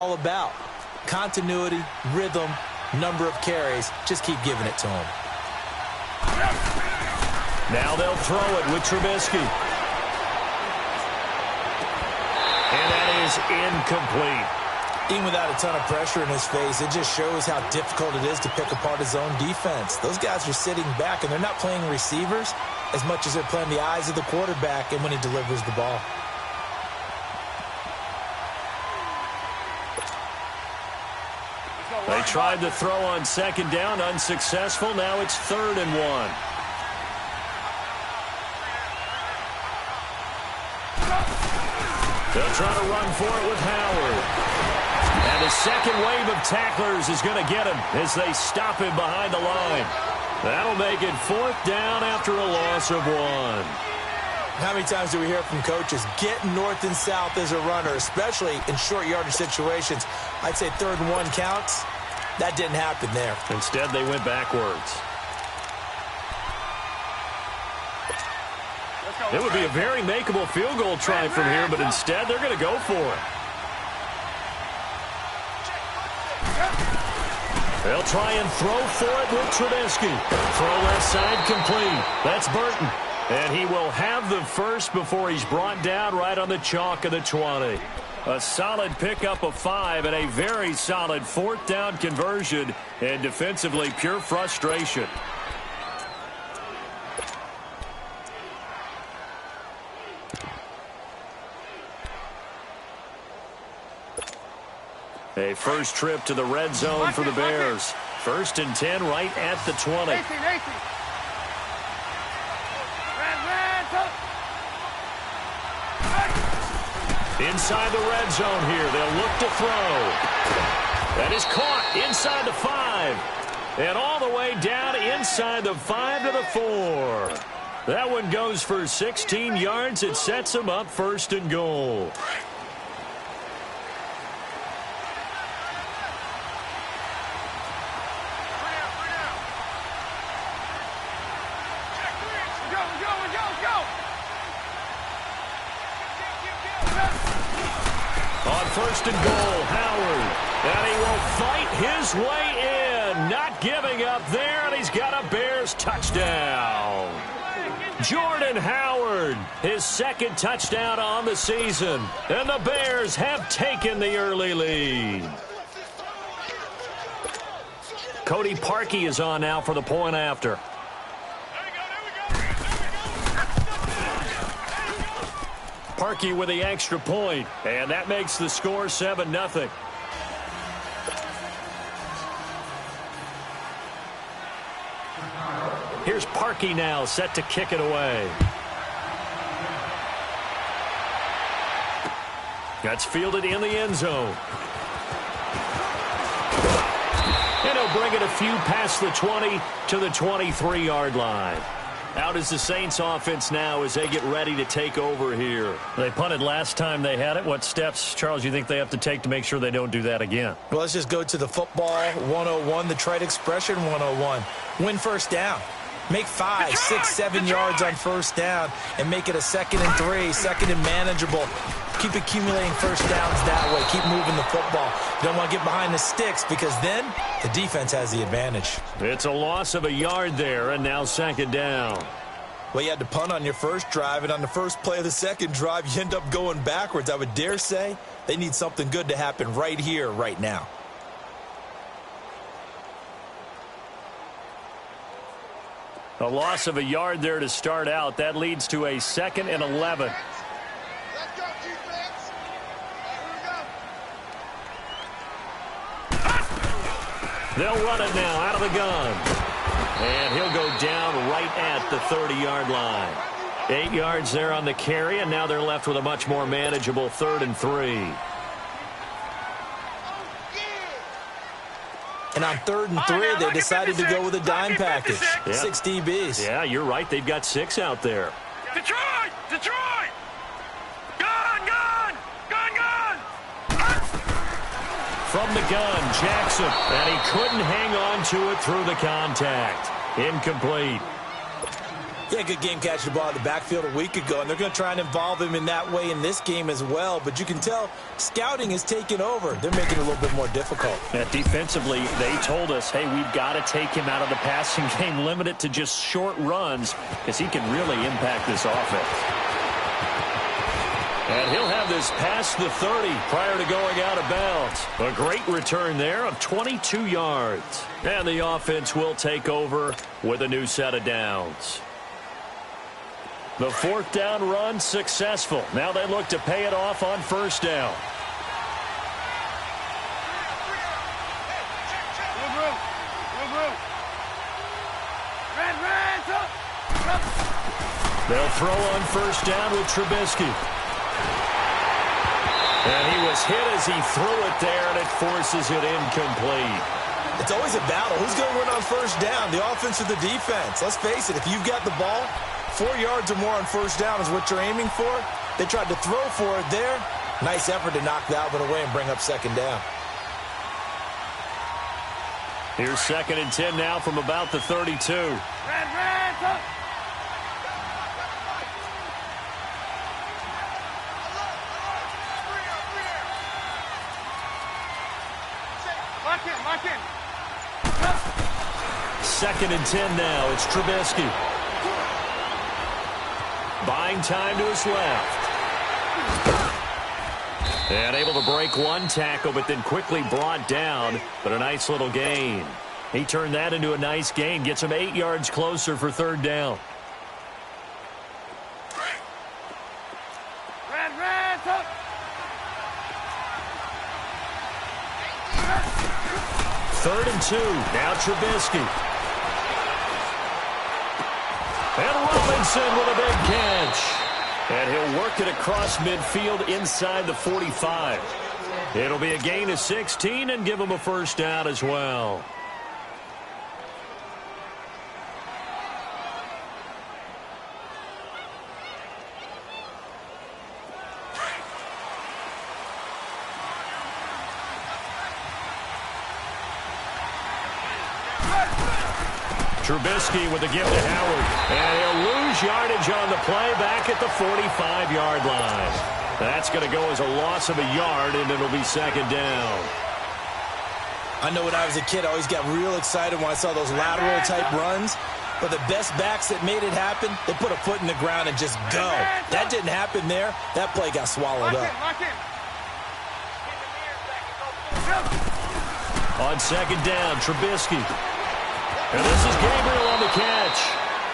All about continuity, rhythm, number of carries. Just keep giving it to him. Now they'll throw it with Trubisky. And that is incomplete. Even without a ton of pressure in his face, it just shows how difficult it is to pick apart his own defense. Those guys are sitting back, and they're not playing receivers as much as they're playing the eyes of the quarterback and when he delivers the ball. They tried to throw on second down, unsuccessful. Now it's 3rd and 1. They'll try to run for it with Howard. And the second wave of tacklers is going to get him as they stop him behind the line. That'll make it 4th down after a loss of 1. How many times do we hear from coaches, get north and south as a runner, especially in short yardage situations? I'd say 3rd and 1 counts. That didn't happen there. Instead, they went backwards. It would be a very makeable field goal try from here, but instead they're going to go for it. They'll try and throw for it with Trubisky. Throw left side complete. That's Burton. And he will have the first before he's brought down right on the chalk of the 20. A solid pickup of 5 and a very solid 4th down conversion, and defensively pure frustration. A first trip to the red zone for the Bears. 1st and 10 right at the 20. Inside the red zone here. They'll look to throw. That is caught inside the 5. And all the way down inside the 5 to the 4. That one goes for 16 yards. It sets them up 1st and goal. On 1st and goal, Howard. And he will fight his way in. Not giving up there, and he's got a Bears touchdown. Jordan Howard, his 2nd touchdown on the season. And the Bears have taken the early lead. Cody Parkey is on now for the point after. Parkey with the extra point, and that makes the score 7-0. Here's Parkey now, set to kick it away. That's fielded in the end zone. And he'll bring it a few past the 20 to the 23-yard line. Out is the Saints offense now as they get ready to take over here. They punted last time they had it. What steps, Charles, you think they have to take to make sure they don't do that again? Well, let's just go to the football 101, the trite expression 101. Win 1st down. Make 5, 6, 7 yards on 1st down and make it a 2nd and 3, 2nd and manageable. Keep accumulating 1st downs that way. Keep moving the football. You don't want to get behind the sticks because then the defense has the advantage. It's a loss of a yard there, and now 2nd down. Well, you had to punt on your first drive, and on the first play of the 2nd drive, you end up going backwards. I would dare say they need something good to happen right here, right now. A loss of a yard there to start out. That leads to a 2nd and 11. They'll run it now out of the gun. And he'll go down right at the 30-yard line. 8 yards there on the carry, and now they're left with a much more manageable 3rd and 3. And on 3rd and 3, they decided to go with a dime package. Yeah. 6 DBs. Yeah, you're right. They've got 6 out there. Detroit! Detroit! Gun! Gun! Gun! Gun! From the gun, Jackson. And he couldn't hang on to it through the contact. Incomplete. Yeah, good game catching the ball in the backfield a week ago, and they're going to try and involve him in that way in this game as well. But you can tell scouting is taking over. They're making it a little bit more difficult. Yeah, defensively, they told us, hey, we've got to take him out of the passing game, limit it to just short runs, because he can really impact this offense. And he'll have this past the 30 prior to going out of bounds. A great return there of 22 yards. And the offense will take over with a new set of downs. The fourth down run successful. Now they look to pay it off on first down. They'll throw on first down with Trubisky. And he was hit as he threw it there, and it forces it incomplete. It's always a battle. Who's going to win on first down, the offense or the defense? Let's face it, if you've got the ball, 4 yards or more on first down is what you're aiming for. They tried to throw for it there. Nice effort to knock that one away and bring up second down. Here's 2nd and 10 now from about the 32. Second and 10 now. It's Trubisky. Buying time to his left. And able to break one tackle, but then quickly brought down. But a nice little gain. He turned that into a nice gain. Gets him 8 yards closer for third down. Third and 2. Now Trubisky. And Robinson with a big catch. And he'll work it across midfield inside the 45. It'll be a gain of 16 and give him a first down as well. Trubisky with a give to Howard. And he'll lose yardage on the play back at the 45-yard line. That's going to go as a loss of a yard, and it'll be second down. I know when I was a kid, I always got real excited when I saw those lateral-type runs. But the best backs that made it happen, they put a foot in the ground and just go. That didn't happen there. That play got swallowed up. On second down, Trubisky. And this is Gabriel on the catch.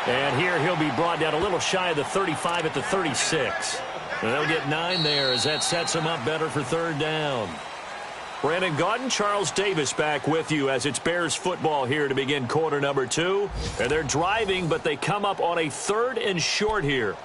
And here he'll be brought down a little shy of the 35 at the 36. And they'll get 9 there as that sets him up better for third down. Brandon Gaudin, Charles Davis back with you as it's Bears football here to begin quarter number 2. And they're driving, but they come up on a 3rd and short here.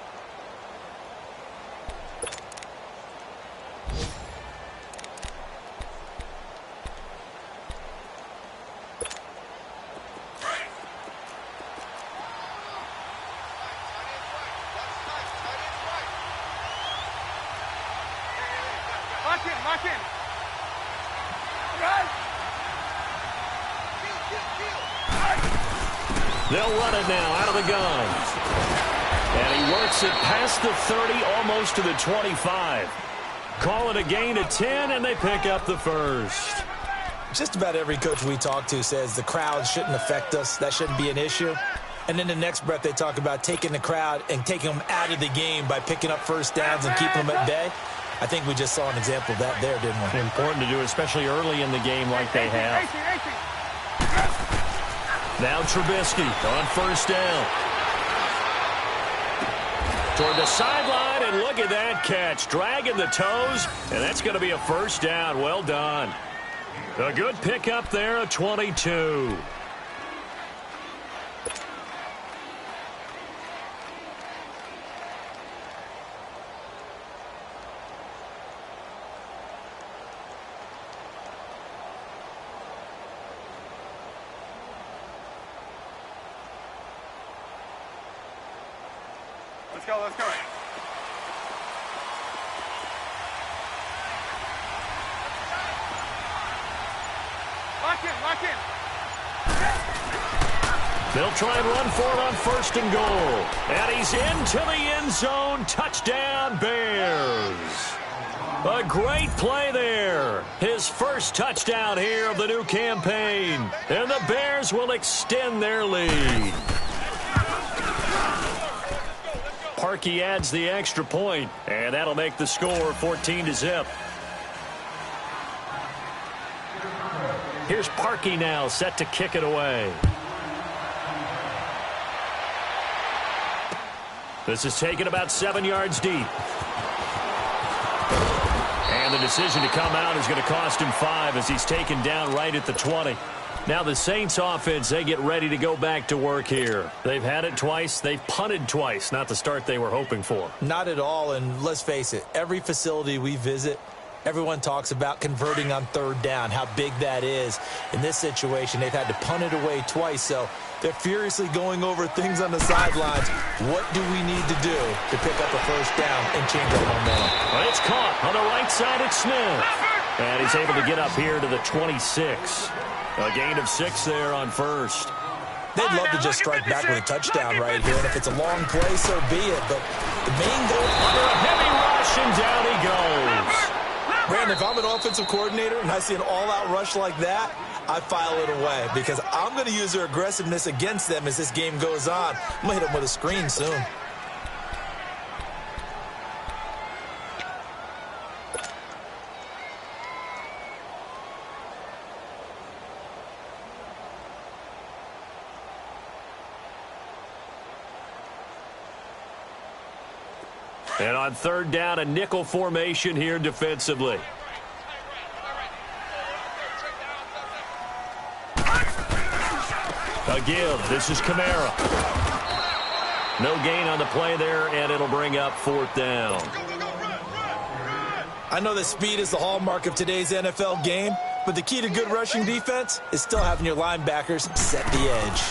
They'll run it now out of the gun. And he works it past the 30, almost to the 25. Call it a gain of 10, and they pick up the first. Just about every coach we talk to says the crowd shouldn't affect us. That shouldn't be an issue. And then the next breath they talk about taking the crowd and taking them out of the game by picking up first downs and keeping them at bay. I think we just saw an example of that there, didn't we? Important to do, especially early in the game like they have. Now Trubisky on first down. Toward the sideline, and look at that catch. Dragging the toes, and that's going to be a first down. Well done. A good pickup there at 22. Let's go, let's go. Lock in, lock in. They'll try and run for it on 1st and goal. And he's into the end zone. Touchdown, Bears. A great play there. His first touchdown here of the new campaign. And the Bears will extend their lead. Parkey adds the extra point, and that'll make the score 14-0. Here's Parkey now, set to kick it away. This is taken about 7 yards deep. And the decision to come out is going to cost him 5 as he's taken down right at the 20. Now the Saints offense, they get ready to go back to work here. They've had it twice. They've punted twice. Not the start they were hoping for. Not at all, and let's face it, every facility we visit, everyone talks about converting on 3rd down, how big that is. In this situation, they've had to punt it away twice, so they're furiously going over things on the sidelines. What do we need to do to pick up a 1st down and change our momentum? Well, it's caught on the right side at Smith. And he's able to get up here to the 26. A gain of 6 there on 1st. They'd love to just strike back with a touchdown right here, and if it's a long play, so be it. But the main goal... Under a heavy rush, and down he goes. Brandon, if I'm an offensive coordinator and I see an all-out rush like that, I file it away because I'm going to use their aggressiveness against them as this game goes on. I'm going to hit them with a screen soon. And on 3rd down, a nickel formation here defensively. A give. This is Kamara. No gain on the play there, and it'll bring up 4th down. I know that speed is the hallmark of today's NFL game, but the key to good rushing defense is still having your linebackers set the edge.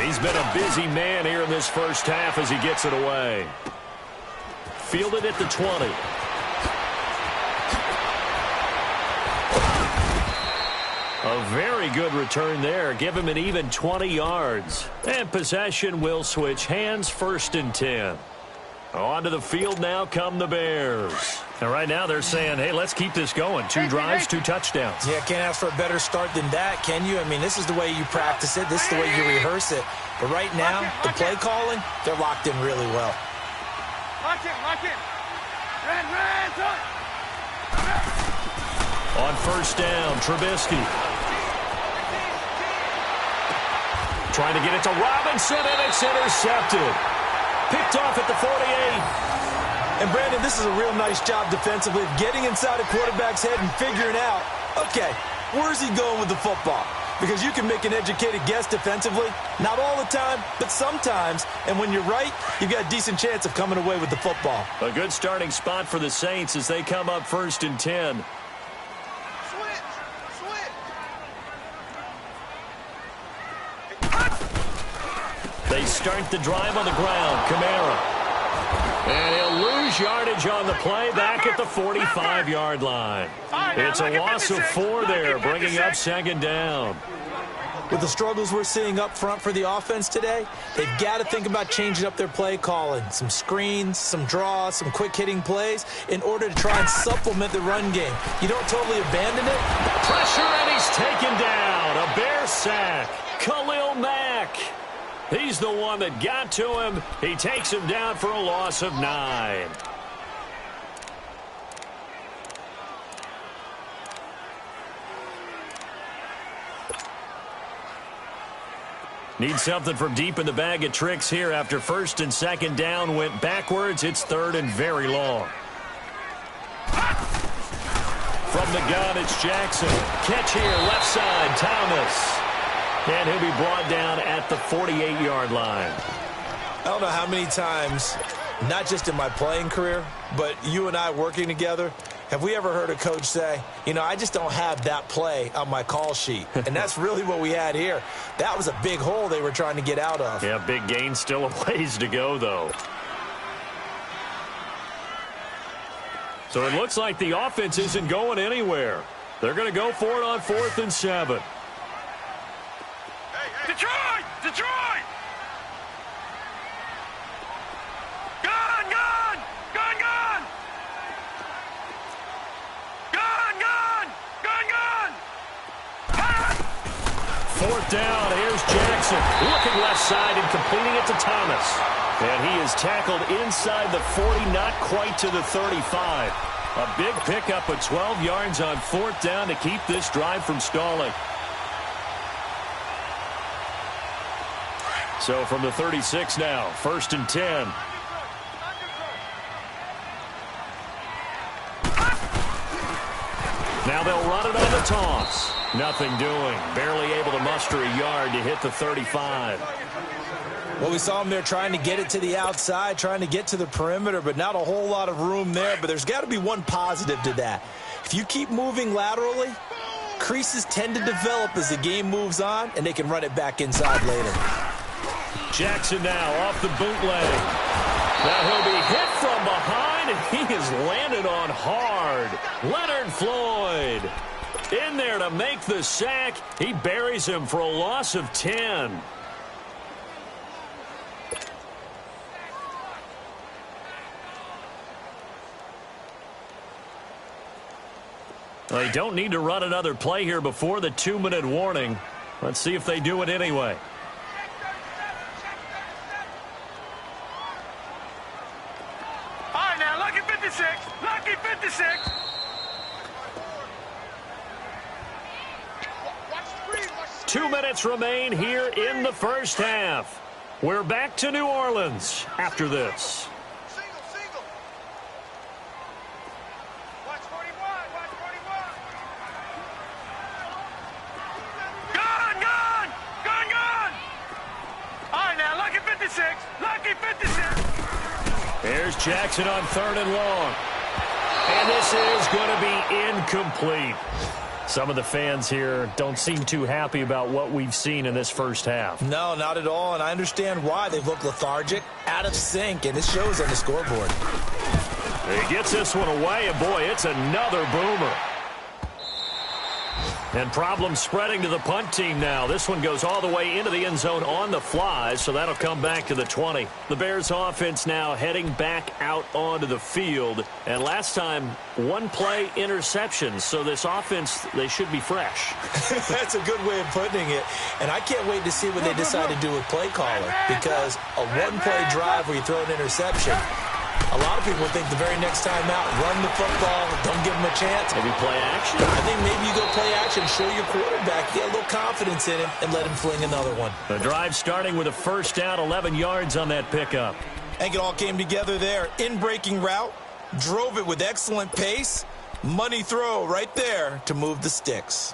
He's been a busy man here in this first half as he gets it away. Fielded at the 20. A very good return there. Give him an even 20 yards. And possession will switch hands, 1st and 10. Onto the field now come the Bears. And right now they're saying, hey, let's keep this going. 2 drives, 2 touchdowns. Yeah, can't ask for a better start than that, can you? I mean, this is the way you practice it. This is the way you rehearse it. But right now, the play calling, they're locked in really well. Lock in. Ran, son. On 1st down, Trubisky. Trying to get it to Robinson, and it's intercepted. Picked off at the 48. And, Brandon, this is a real nice job defensively of getting inside a quarterback's head and figuring out, okay, where's he going with the football? Because you can make an educated guess defensively. Not all the time, but sometimes. And when you're right, you've got a decent chance of coming away with the football. A good starting spot for the Saints as they come up 1st and 10. They start the drive on the ground. Kamara. And he'll lose yardage on the play back at the 45-yard line. It's a loss of 4 there, bringing up 2nd down. With the struggles we're seeing up front for the offense today, they've got to think about changing up their play calling. Some screens, some draws, some quick-hitting plays in order to try and supplement the run game. You don't totally abandon it. Pressure, and he's taken down. A Bear sack. Khalil Mack. He's the one that got to him. He takes him down for a loss of 9. Need something from deep in the bag of tricks here after 1st and 2nd down went backwards. It's 3rd and very long. From the gun, it's Jackson. Catch here, left side, Thomas. And he'll be brought down at the 48-yard line. I don't know how many times, not just in my playing career, but you and I working together, have we ever heard a coach say, you know, I just don't have that play on my call sheet. And that's really what we had here. That was a big hole they were trying to get out of. Yeah, big gain, still a ways to go, though. So it looks like the offense isn't going anywhere. They're going to go for it on 4th and 7. Detroit! Detroit! Gun, gun! Gun, gun! Gun, gun! Gun, gun! Fourth down, here's Jackson. Looking left side and completing it to Thomas. And he is tackled inside the 40, not quite to the 35. A big pickup of 12 yards on fourth down to keep this drive from stalling. So from the 36 now, 1st and 10. Now they'll run it on the toss. Nothing doing. Barely able to muster a yard to hit the 35. Well, we saw him there trying to get it to the outside, trying to get to the perimeter, but not a whole lot of room there. But there's got to be one positive to that. If you keep moving laterally, creases tend to develop as the game moves on, and they can run it back inside later. Jackson now off the bootleg. Now he'll be hit from behind, and he is landed on hard. Leonard Floyd in there to make the sack. He buries him for a loss of 10. Well, they don't need to run another play here before the 2-minute warning. Let's see if they do it anyway. All right, now, lucky 56. Lucky 56. 2 minutes remain here in the first half. We're back to New Orleans after this. Single. Watch 41. Watch 41. Gun, gun! Gun, gun! All right, now, lucky 56. Lucky 56. There's Jackson on 3rd and long. And this is going to be incomplete. Some of the fans here don't seem too happy about what we've seen in this first half. No, not at all, and I understand why. They've looked lethargic, out of sync, and it shows on the scoreboard. He gets this one away, and boy, it's another boomer. And problems spreading to the punt team now. This one goes all the way into the end zone on the fly, so that'll come back to the 20. The Bears offense now heading back out onto the field. And last time, one play interception, so this offense, they should be fresh. That's a good way of putting it. And I can't wait to see what they decide to do with play caller, because a one-play drive where you throw an interception, a lot of people think the very next time out, run the football, don't give them a chance. Maybe play action? I think maybe you go play action, show your quarterback, get a little confidence in him, and let him fling another one. The drive starting with a first down, 11 yards on that pickup. I think it all came together there. In-breaking route, drove it with excellent pace, money throw right there to move the sticks.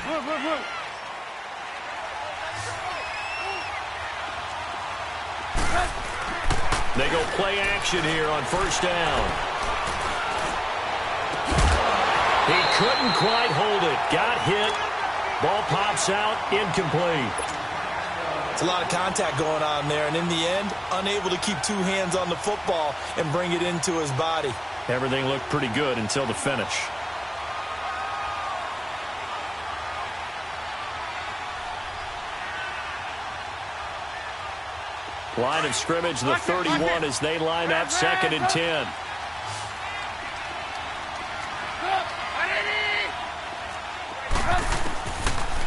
Move. They go play action here on first down. He couldn't quite hold it. Got hit. Ball pops out. Incomplete. It's a lot of contact going on there, and in the end, unable to keep two hands on the football and bring it into his body. Everything looked pretty good until the finish. Line of scrimmage, the 31 as they line up, 2nd and 10.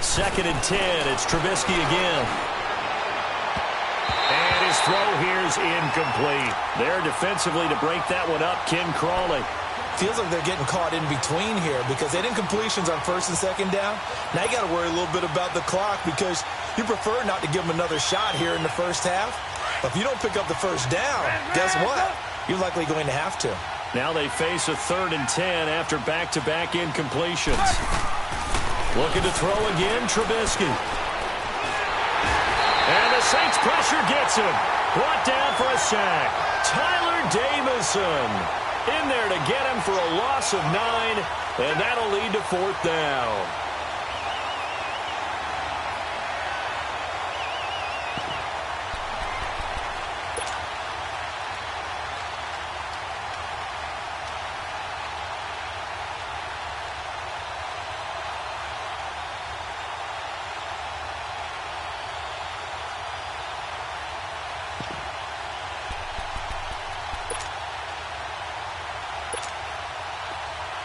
Second and 10, it's Trubisky again. And his throw here is incomplete. There defensively to break that one up, Ken Crawley. Feels like they're getting caught in between here because they didn't completions on 1st and 2nd down. Now you got to worry a little bit about the clock because you prefer not to give them another shot here in the first half. But if you don't pick up the first down, guess what? You're likely going to have to. Now they face a 3rd and 10 after back-to-back incompletions. Looking to throw again, Trubisky. And the Saints pressure gets him. Brought down for a sack. Tyler Davison in there to get him for a loss of 9, and that'll lead to 4th down.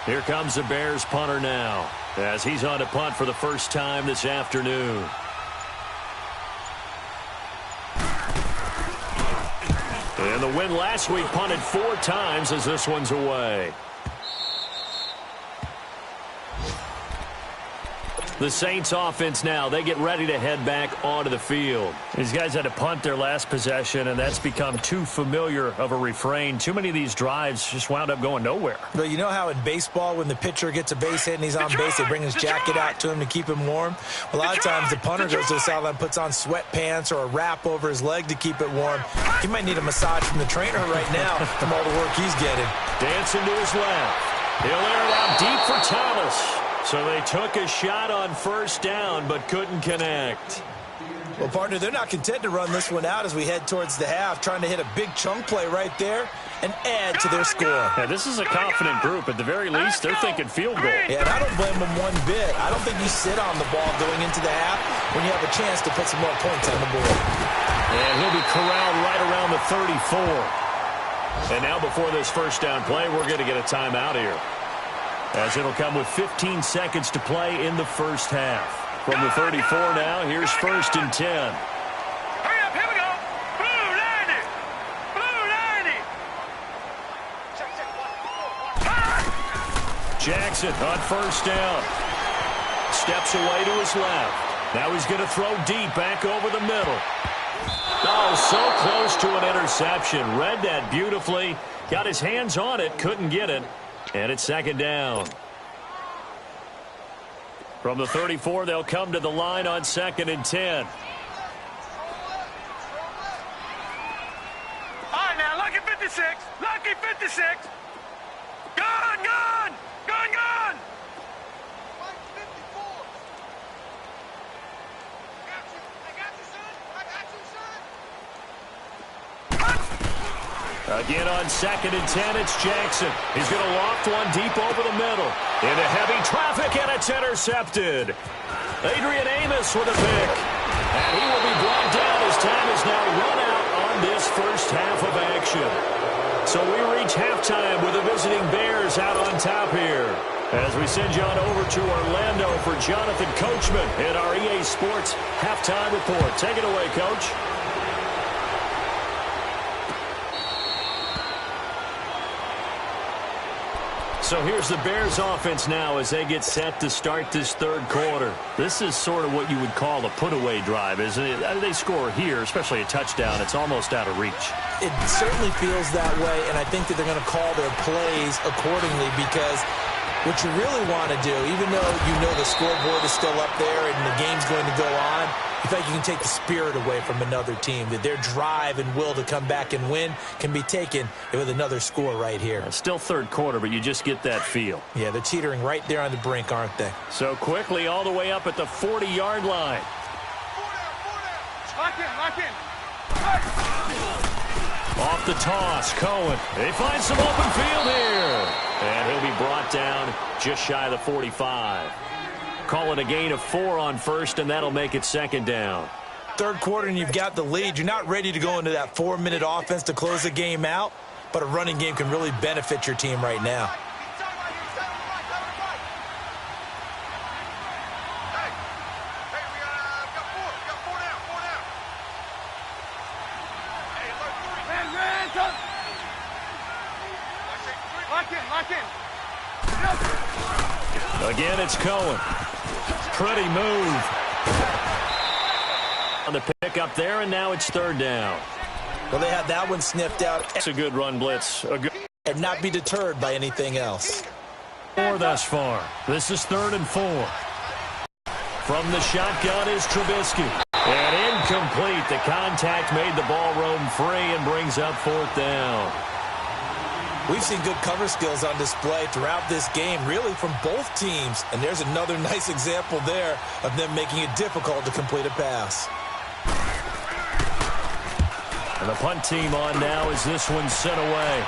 Here comes the Bears punter now, as he's on to punt for the first time this afternoon. And the win last week punted 4 times as this one's away. The Saints offense now, they get ready to head back onto the field. These guys had to punt their last possession, and that's become too familiar of a refrain. Too many of these drives just wound up going nowhere. But you know how in baseball, when the pitcher gets a base hit and he's on base, they bring his jacket out to him to keep him warm? A lot of times the punter goes to the sideline, puts on sweatpants or a wrap over his leg to keep it warm. He might need a massage from the trainer right now from all the work he's getting. Dancing to his left. He'll air it out deep for Thomas. So they took a shot on first down, but couldn't connect. Well, partner, they're not content to run this one out as we head towards the half, trying to hit a big chunk play right there and add to their score. Yeah, this is a confident group. At the very least, they're thinking field goal. Yeah, and I don't blame them one bit. I don't think you sit on the ball going into the half when you have a chance to put some more points on the board. And he'll be corralled right around the 34. And now before this first down play, we're going to get a timeout here, as it'll come with 15 seconds to play in the first half. From the 34 now, here's 1st and 10. Hurry up, here we go. Blue 90. Blue 90. Jackson on first down. Steps away to his left. Now he's going to throw deep back over the middle. Oh, so close to an interception. Read that beautifully. Got his hands on it, couldn't get it. And it's 2nd down. From the 34, they'll come to the line on 2nd and 10. All right, now, lucky 56. Lucky 56. Gone, gone. Gone, gone. Again on 2nd and 10, it's Jackson. He's going to loft one deep over the middle. Into heavy traffic, and it's intercepted. Adrian Amos with a pick. And he will be brought down as time is now run out on this first half of action. So we reach halftime with the visiting Bears out on top here, as we send you on over to Orlando for Jonathan Coachman in our EA Sports Halftime Report. Take it away, Coach. So here's the Bears offense now as they get set to start this third quarter. This is sort of what you would call a put-away drive, isn't it? They score here, especially a touchdown. It's almost out of reach. It certainly feels that way, and I think that they're going to call their plays accordingly, because what you really want to do, even though you know the scoreboard is still up there and the game's going to go on, you think you can take the spirit away from another team, that their drive and will to come back and win can be taken with another score right here. Still third quarter, but you just get that feel. Yeah, they're teetering right there on the brink, aren't they? So quickly all the way up at the 40-yard line. Lock in, lock in. Off the toss, Cohen. They find some open field here. And he'll be brought down just shy of the 45. Call it a gain of 4 on first, and that'll make it 2nd down. Third quarter, and you've got the lead. You're not ready to go into that 4-minute offense to close the game out, but a running game can really benefit your team right now. Again, it's Cohen. Pretty move. On the pick up there, and now it's 3rd down. Well, they had that one sniffed out. It's a good run blitz. And not be deterred by anything else. 4 thus far. This is 3rd and 4. From the shotgun is Trubisky. And incomplete. The contact made the ball roam free and brings up 4th down. We've seen good cover skills on display throughout this game, really from both teams. And there's another nice example there of them making it difficult to complete a pass. And the punt team on now as this one's sent away.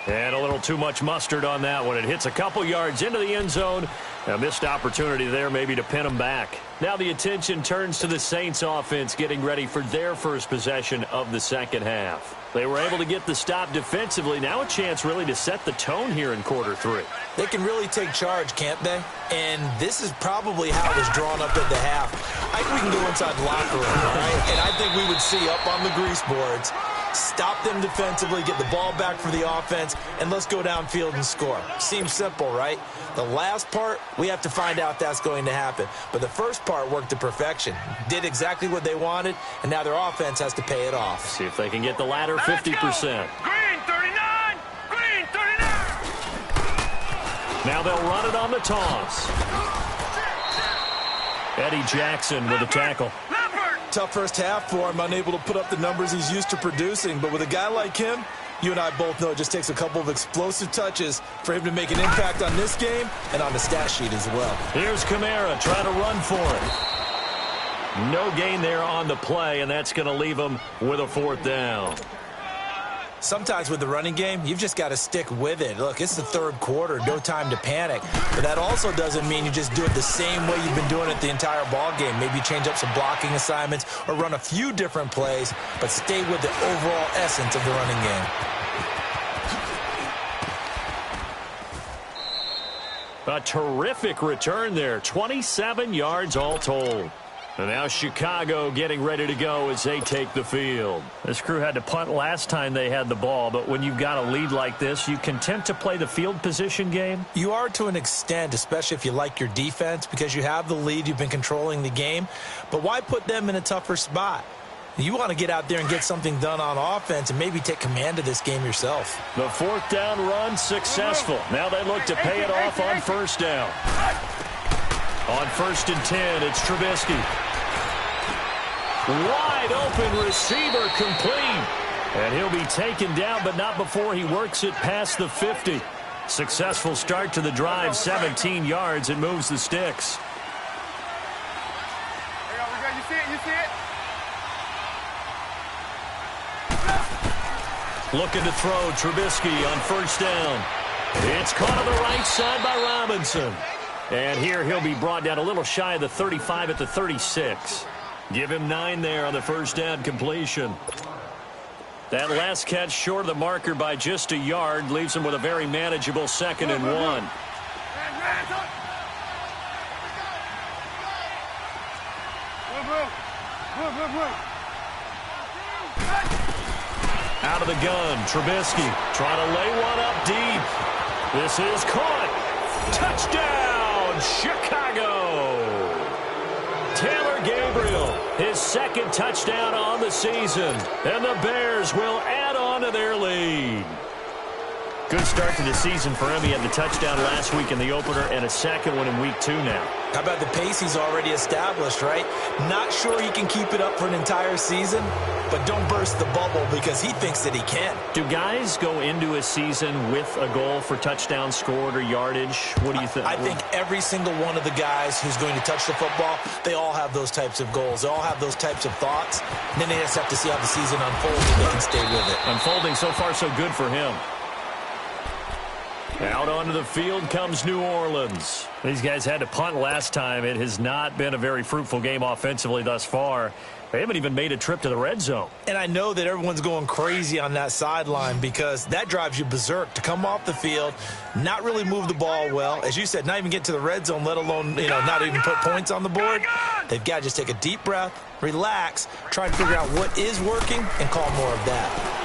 And a little too much mustard on that one. It hits a couple yards into the end zone. A missed opportunity there maybe to pin them back. Now the attention turns to the Saints offense getting ready for their first possession of the second half. They were able to get the stop defensively. Now a chance really to set the tone here in quarter three. They can really take charge, can't they? And this is probably how it was drawn up at the half. I think we can go inside the locker room, all right? And I think we would see up on the grease boards, stop them defensively, get the ball back for the offense, and let's go downfield and score. Seems simple, right? The last part, we have to find out that's going to happen. But the first part worked to perfection. Did exactly what they wanted, and now their offense has to pay it off. See if they can get the latter 50%. Green 39! Green 39! Now they'll run it on the toss. Eddie Jackson with a tackle. Tough first half for him, unable to put up the numbers he's used to producing. But with a guy like him, you and I both know it just takes a couple of explosive touches for him to make an impact on this game and on the stat sheet as well. Here's Kamara trying to run for it. No gain there on the play, and that's going to leave him with a fourth down. Sometimes with the running game, you've just got to stick with it. Look, it's the third quarter, no time to panic. But that also doesn't mean you just do it the same way you've been doing it the entire ball game. Maybe change up some blocking assignments or run a few different plays, but stay with the overall essence of the running game. A terrific return there, 27 yards all told. And now Chicago getting ready to go as they take the field. This crew had to punt last time they had the ball, but when you've got a lead like this, you content to play the field position game? You are to an extent, especially if you like your defense, because you have the lead, you've been controlling the game. But why put them in a tougher spot? You want to get out there and get something done on offense and maybe take command of this game yourself. The fourth down run successful. Now they look to pay it off on first down. On 1st and 10, it's Trubisky. Wide open receiver complete. And he'll be taken down, but not before he works it past the 50. Successful start to the drive, 17 yards, and moves the sticks. You see it? You see it? Looking to throw, Trubisky on first down. It's caught on the right side by Robinson. And here he'll be brought down a little shy of the 35 at the 36. Give him 9 there on the first down completion. That last catch short of the marker by just a yard leaves him with a very manageable 2nd and 1. Out of the gun, Trubisky trying to lay one up deep. This is caught. Touchdown, Chicago. Taylor Gabriel, his 2nd touchdown on the season. And the Bears will add on to their lead. Good start to the season for him. He had the touchdown last week in the opener and a 2nd one in week 2 now. How about the pace he's already established, right? Not sure he can keep it up for an entire season, but don't burst the bubble because he thinks that he can. Do guys go into a season with a goal for touchdown scored or yardage? What do you think? I think every single one of the guys who's going to touch the football, they all have those types of goals. They all have those types of thoughts. And then they just have to see how the season unfolds and they can stay with it. Unfolding so far so good for him. Out onto the field comes New Orleans. These guys had to punt last time. It has not been a very fruitful game offensively thus far. They haven't even made a trip to the red zone. And I know that everyone's going crazy on that sideline because that drives you berserk to come off the field, not really move the ball well. As you said, not even get to the red zone, let alone, not even put points on the board. They've got to just take a deep breath, relax, try and figure out what is working, and call more of that.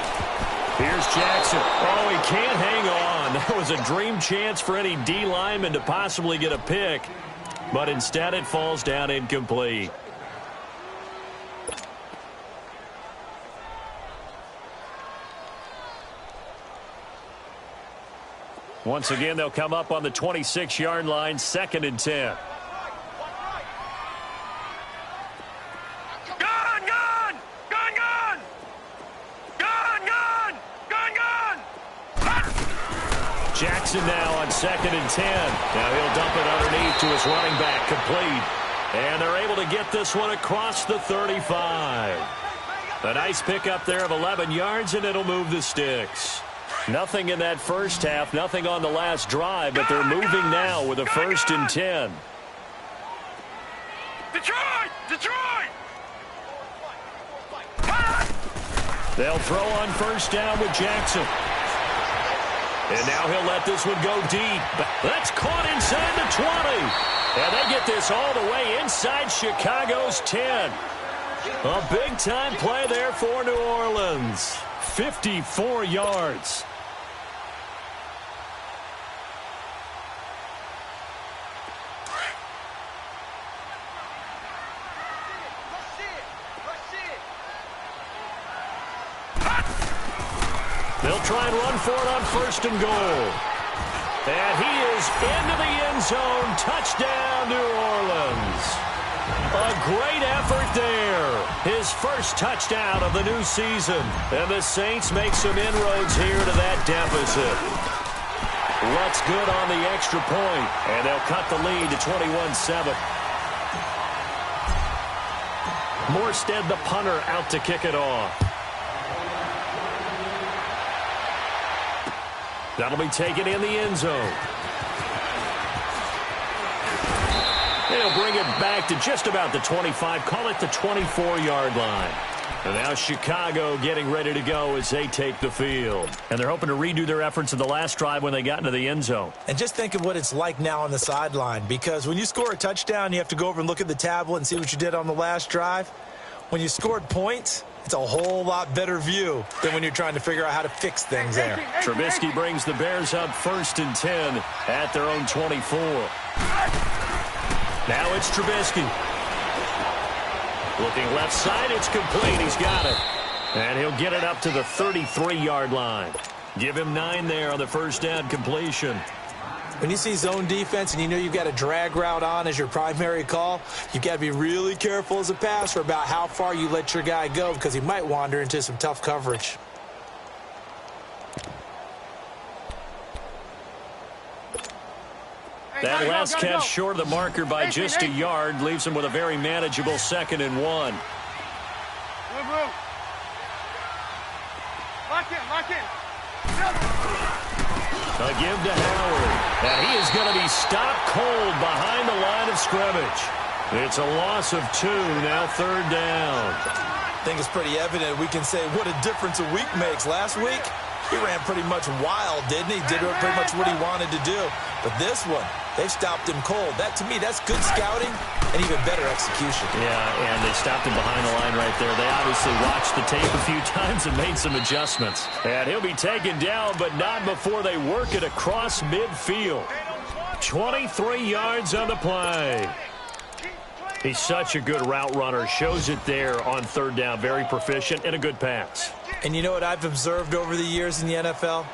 Here's Jackson. Oh, he can't hang on. That was a dream chance for any D lineman to possibly get a pick, but instead it falls down incomplete. Once again, they'll come up on the 26-yard line, 2nd and 10. Jackson now on 2nd and 10. Now he'll dump it underneath to his running back, complete. And they're able to get this one across the 35. A nice pickup there of 11 yards, and it'll move the sticks. Nothing in that first half, nothing on the last drive, but they're moving now with a 1st and 10. Detroit! Detroit! They'll throw on 1st down with Jackson. And now he'll let this one go deep. That's caught inside the 20. And they get this all the way inside Chicago's 10. A big-time play there for New Orleans. 54 yards. They'll try and run for it on 1st and goal. And he is into the end zone. Touchdown, New Orleans. A great effort there. His first touchdown of the new season. And the Saints make some inroads here to that deficit. Looks good on the extra point. And they'll cut the lead to 21-7. Morstead, the punter, out to kick it off. That'll be taken in the end zone. They'll bring it back to just about the 25, call it the 24-yard line. And now Chicago getting ready to go as they take the field. And they're hoping to redo their efforts in the last drive when they got into the end zone. And just think of what it's like now on the sideline, because when you score a touchdown, you have to go over and look at the tablet and see what you did on the last drive. When you scored points, it's a whole lot better view than when you're trying to figure out how to fix things there. Trubisky brings the Bears up 1st and 10 at their own 24. Now it's Trubisky. Looking left side, it's complete. He's got it. And he'll get it up to the 33-yard line. Give him 9 there on the 1st down completion. When you see zone defense and you know you've got a drag route on as your primary call, you've got to be really careful as a passer about how far you let your guy go, because he might wander into some tough coverage. That last catch short of the marker by just a yard leaves him with a very manageable 2nd and 1. Lock in, lock in. A give to Howard. And he is going to be stopped cold behind the line of scrimmage. It's a loss of 2, now 3rd down. I think it's pretty evident we can say what a difference a week makes. Last week, he ran pretty much wild, didn't he? Did pretty much what he wanted to do. But this one, they've stopped him cold. That, to me, that's good scouting and even better execution. Yeah, and they stopped him behind the line right there. They obviously watched the tape a few times and made some adjustments. And he'll be taken down, but not before they work it across midfield. 23 yards on the play. He's such a good route runner. Shows it there on 3rd down. Very proficient and a good pass. And you know what I've observed over the years in the NFL?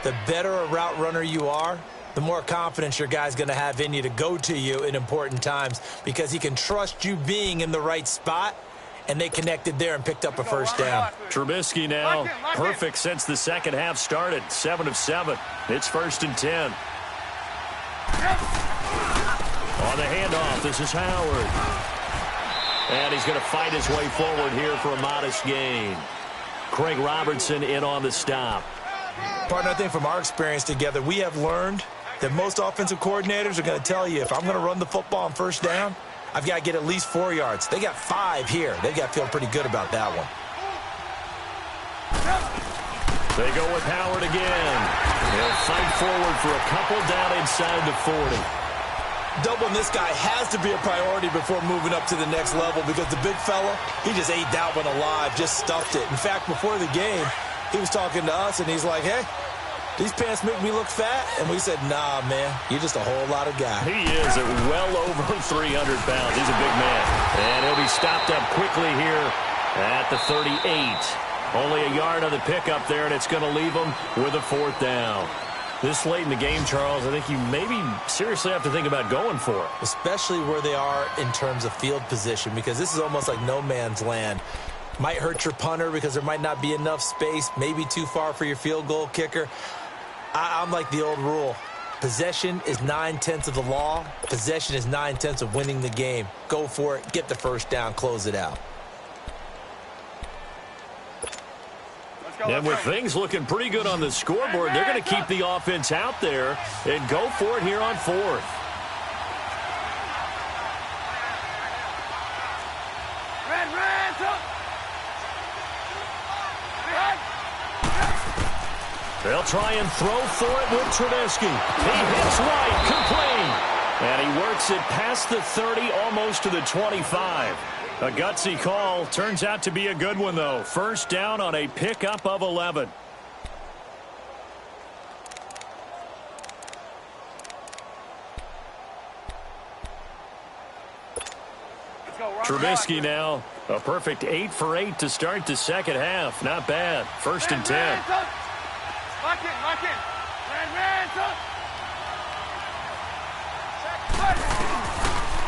The better a route runner you are, the more confidence your guy's going to have in you to go to you in important times, because he can trust you being in the right spot, and they connected there and picked up a 1st down. Trubisky now perfect since the second half started. 7 of 7. It's 1st and 10. On the handoff, this is Howard. And he's going to fight his way forward here for a modest gain. Craig Robertson in on the stop. Partner, I think from our experience together, we have learned that most offensive coordinators are going to tell you, if I'm going to run the football on 1st down, I've got to get at least 4 yards. They got 5 here. They've got to feel pretty good about that one. They go with Howard again. They'll fight forward for a couple down inside the 40. Doubling this guy has to be a priority before moving up to the next level, because the big fella, he just ate that one alive, just stuffed it. In fact, before the game, he was talking to us, and he's like, hey, these pants make me look fat. And we said, nah, man, you're just a whole lot of guy. He is at well over 300 pounds. He's a big man. And he'll be stopped up quickly here at the 38. Only a yard on the pickup there, and it's going to leave him with a 4th down. This late in the game, Charles, I think you maybe seriously have to think about going for it. Especially where they are in terms of field position, because this is almost like no man's land. Might hurt your punter because there might not be enough space, maybe too far for your field goal kicker. I'm like the old rule. Possession is 9/10 of the law. Possession is 9/10 of winning the game. Go for it. Get the 1st down. Close it out. And with things looking pretty good on the scoreboard, they're going to keep the offense out there and go for it here on fourth. They'll try and throw for it with Trubisky. He hits right, complete. And he works it past the 30, almost to the 25. A gutsy call. Turns out to be a good one, though. First down on a pickup of 11. Trubisky now. A perfect 8 for 8 to start the second half. Not bad. First and 10. Lock in, lock in.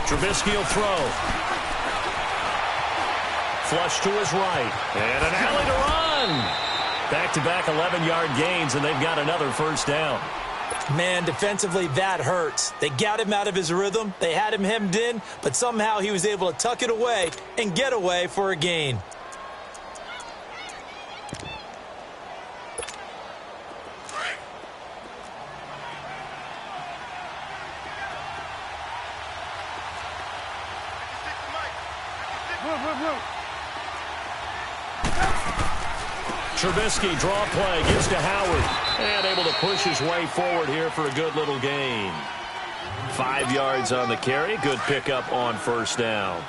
Trubisky will throw. Flush to his right. And an alley to run. Back-to-back 11-yard gains, and they've got another first down. Man, defensively, that hurts. They got him out of his rhythm. They had him hemmed in, but somehow he was able to tuck it away and get away for a gain. Trubisky, draw play, gives to Howard, and able to push his way forward here for a good little gain. 5 yards on the carry, good pickup on first down.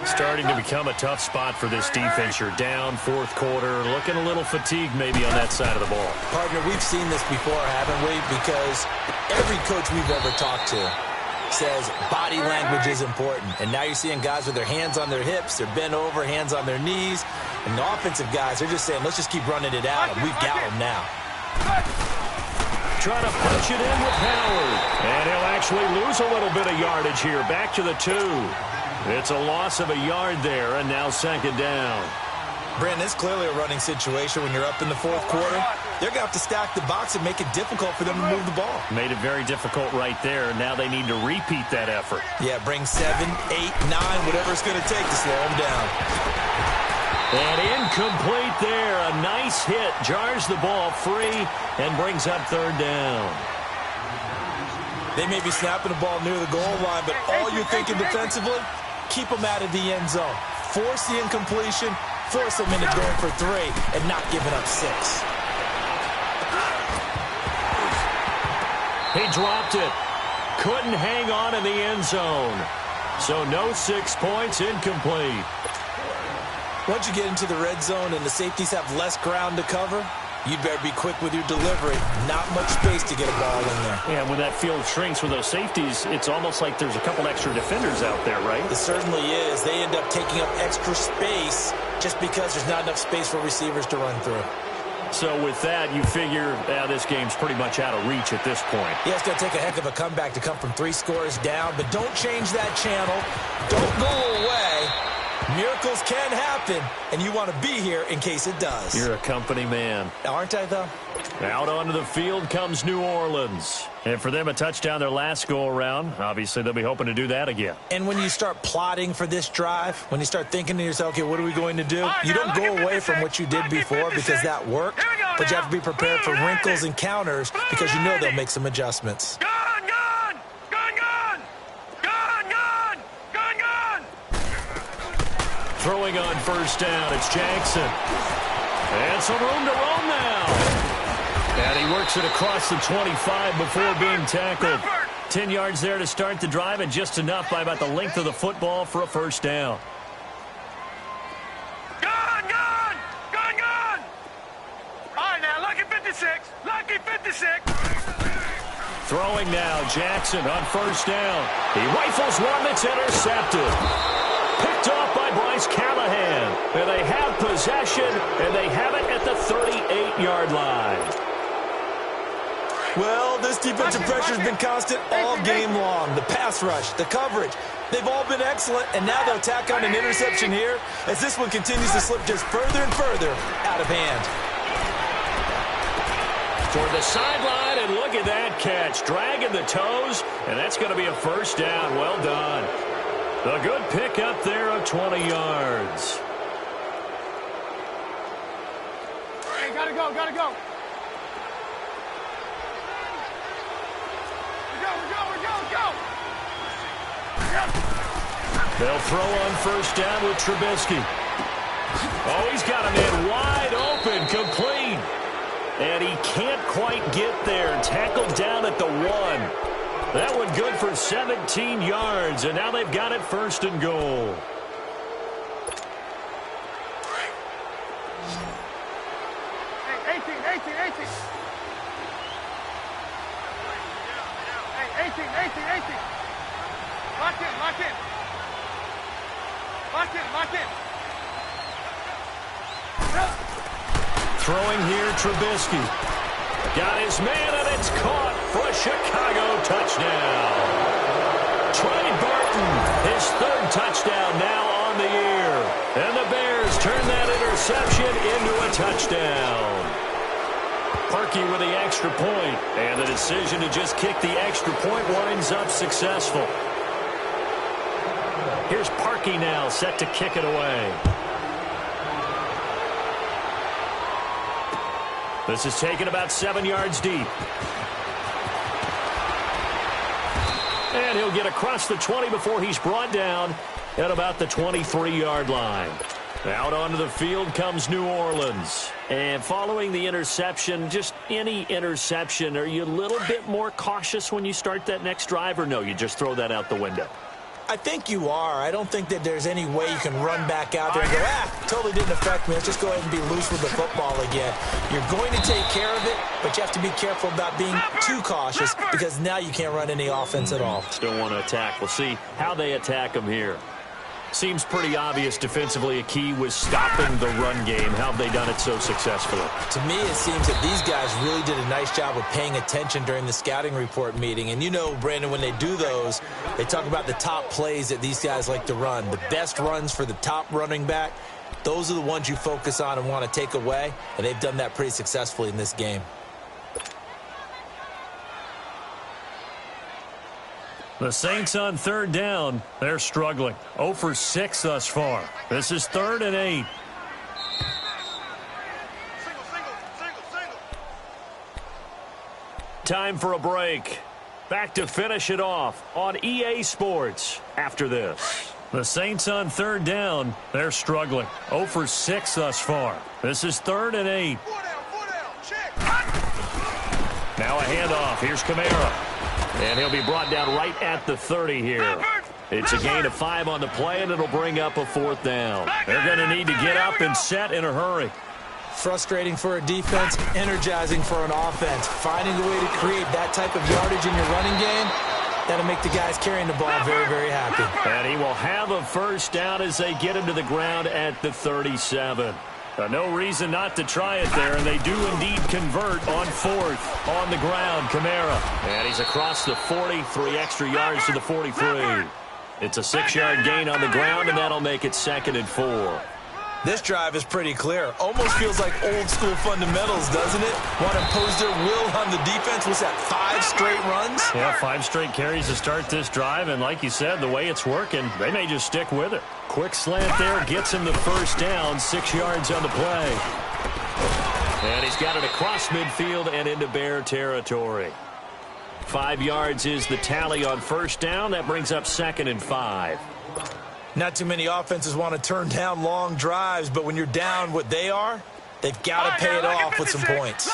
Starting to become a tough spot for this defense. You're down fourth quarter, looking a little fatigued maybe on that side of the ball. Partner, we've seen this before, haven't we? Because every coach we've ever talked to says body language is important. And now you're seeing guys with their hands on their hips, they're bent over, hands on their knees. And the offensive guys, they're just saying, let's just keep running it out, and we've got them now. Trying to punch it in with Howard. And he'll actually lose a little bit of yardage here. Back to the 2. It's a loss of a yard there, and now second down. Brandon, it's clearly a running situation when you're up in the fourth quarter. They're going to have to stack the box and make it difficult for them to move the ball. Made it very difficult right there. Now they need to repeat that effort. Yeah, bring 7, 8, 9, whatever it's going to take to slow them down. And incomplete there. A nice hit. Jars the ball free and brings up third down. They may be snapping the ball near the goal line, but all you're thinking defensively, keep them out of the end zone. Force the incompletion, force them into going for 3, and not giving up 6. He dropped it. Couldn't hang on in the end zone. So no 6 points, incomplete. Once you get into the red zone and the safeties have less ground to cover, you better be quick with your delivery. Not much space to get a ball in there. Yeah, when that field shrinks with those safeties, it's almost like there's a couple extra defenders out there, right? It certainly is. They end up taking up extra space just because there's not enough space for receivers to run through. So with that, you figure this game's pretty much out of reach at this point. Yeah, it's going to take a heck of a comeback to come from 3 scores down, but don't change that channel. Don't go away. Miracles can happen, and you want to be here in case it does. You're a company man. Aren't I, though? Out onto the field comes New Orleans. And for them, a touchdown their last go-around. Obviously, they'll be hoping to do that again. And when you start plotting for this drive, when you start thinking to yourself, okay, what are we going to do? You don't go away from what you did before because that worked, but you have to be prepared for wrinkles and counters because you know they'll make some adjustments. Throwing on first down, it's Jackson. And some room to roam now. And he works it across the 25 before being tackled. 10 yards there to start the drive, and just enough by about the length of the football for a first down. Gone! All right, now, lucky 56. Lucky 56. Throwing now, Jackson on first down. He rifles one that's intercepted. Picked off by Bryce Callahan. And they have possession, and they have it at the 38-yard line. Well, this defensive pressure has been constant all game long. The pass rush, the coverage, they've all been excellent, and now they'll tack on an interception here as this one continues to slip just further and further out of hand. Toward the sideline, and look at that catch. Dragging the toes, and that's going to be a first down. Well done. A good pickup there of 20 yards. Hey, gotta go. Go. They'll throw on first down with Trubisky. Oh, he's got a man wide open, complete. And he can't quite get there. Tackled down at the 1. That one good for 17 yards, and now they've got it first and goal. Hey, 18. Hey, 18. Lock in. Throwing here, Trubisky. Got his man, and it's caught for a Chicago touchdown. Trey Burton, his 3rd touchdown now on the year. And the Bears turn that interception into a touchdown. Parkey with the extra point, and the decision to just kick the extra point winds up successful. Here's Parkey now, set to kick it away. This is taken about 7 yards deep. And he'll get across the 20 before he's brought down at about the 23-yard line. Out onto the field comes New Orleans. And following the interception, just any interception, are you a little bit more cautious when you start that next drive, or no, you just throw that out the window? I think you are. I don't think that there's any way you can run back out there and go, totally didn't affect me. Let's just go ahead and be loose with the football again. You're going to take care of it, but you have to be careful about being too cautious because now you can't run any offense at all. Still want to attack. We'll see how they attack them here. Seems pretty obvious defensively a key was stopping the run game. How have they done it so successfully? To me, it seems that these guys really did a nice job of paying attention during the scouting report meeting. And you know, Brandon, when they do those, they talk about the top plays that these guys like to run. The best runs for the top running back, those are the ones you focus on and want to take away. And they've done that pretty successfully in this game. The Saints on 3rd down. They're struggling. 0 for 6 thus far. This is 3rd and 8. Single. Time for a break. Back to finish it off on EA Sports after this. The Saints on 3rd down. They're struggling. 0 for 6 thus far. This is 3rd and 8. Check. Now a handoff. Here's Kamara. And he'll be brought down right at the 30 here. It's a gain of 5 on the play, and it'll bring up a 4th down. They're going to need to get up and set in a hurry. Frustrating for a defense, energizing for an offense. Finding a way to create that type of yardage in your running game, that'll make the guys carrying the ball very, very happy. And he will have a first down as they get him to the ground at the 37. No reason not to try it there, and they do indeed convert on 4th on the ground. Kamara, and he's across the 40, 3 extra yards to the 43. It's a 6-yard gain on the ground, and that'll make it 2nd and 4. This drive is pretty clear. Almost feels like old school fundamentals, doesn't it? Want to impose their will on the defense. What's that, 5 straight runs? Yeah, 5 straight carries to start this drive, and like you said, the way it's working, they may just stick with it. Quick slant there gets him the first down, 6 yards on the play. And he's got it across midfield and into Bear territory. 5 yards is the tally on first down. That brings up 2nd and 5. Not too many offenses want to turn down long drives, but when you're down what they are, they've got to pay it off with some points.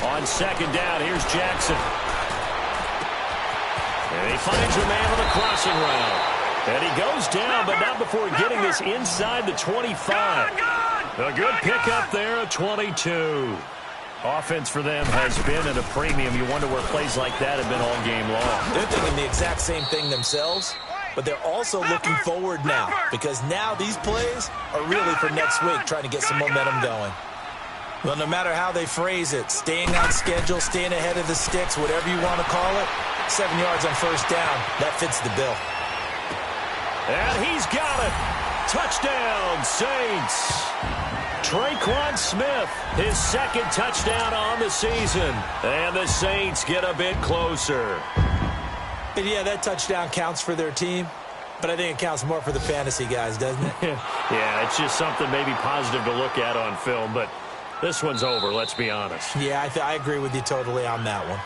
On 2nd down, here's Jackson. And he finds a man on the crossing route. And he goes down, but not before getting this inside the 25. A good pickup there at 22. Offense for them has been at a premium. You wonder where plays like that have been all game long. They're thinking the exact same thing themselves, but they're also looking forward now because now these plays are really for next week, trying to get some momentum going. Well, no matter how they phrase it, staying on schedule, staying ahead of the sticks, whatever you want to call it, 7 yards on first down, that fits the bill. And he's got it. Touchdown, Saints. Traquan Smith, his 2nd touchdown on the season. And the Saints get a bit closer. And yeah, that touchdown counts for their team. but I think it counts more for the fantasy guys, doesn't it? Yeah, it's just something maybe positive to look at on film, but this one's over, let's be honest. Yeah, I agree with you totally on that one.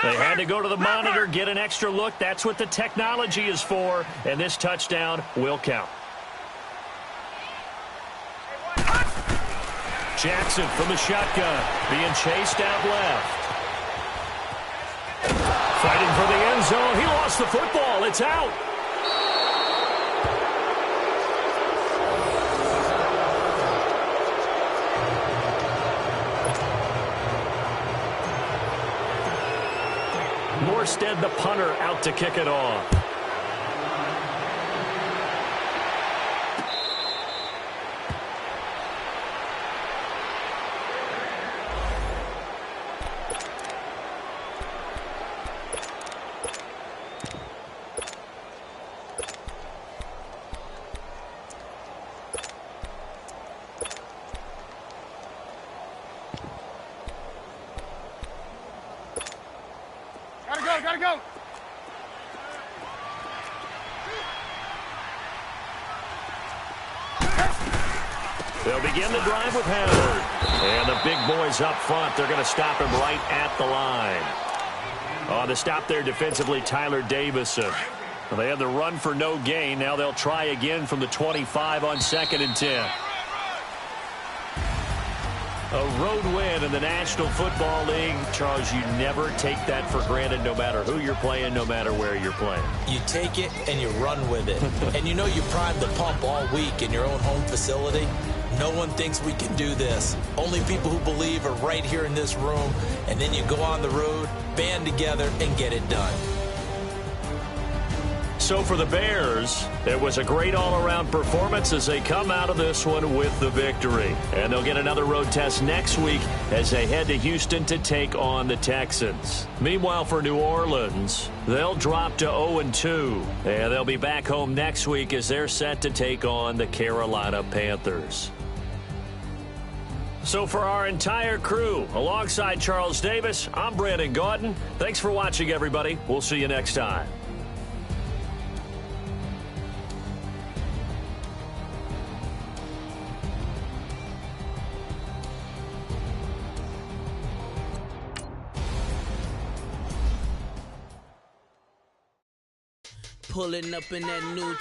They had to go to the monitor, get an extra look. That's what the technology is for, and this touchdown will count. Jackson from the shotgun, being chased out left. Fighting for the end zone. He lost the football. It's out. Morstead, the punter, out to kick it off. Gotta go! They'll begin the drive with Howard. And the big boys up front, they're going to stop him right at the line. On the stop there defensively, Tyler Davison. Well, they had the run for no gain. Now they'll try again from the 25 on 2nd and 10. A road win in the National Football League. Charles, you never take that for granted no matter who you're playing, no matter where you're playing. You take it and you run with it. And you know you primed the pump all week in your own home facility. No one thinks we can do this. Only people who believe are right here in this room. And then you go on the road, band together, and get it done. So for the Bears, it was a great all-around performance as they come out of this one with the victory. And they'll get another road test next week as they head to Houston to take on the Texans. Meanwhile, for New Orleans, they'll drop to 0-2. And they'll be back home next week as they're set to take on the Carolina Panthers. So for our entire crew, alongside Charles Davis, I'm Brandon Gaudin. Thanks for watching, everybody. We'll see you next time. Pulling up in that new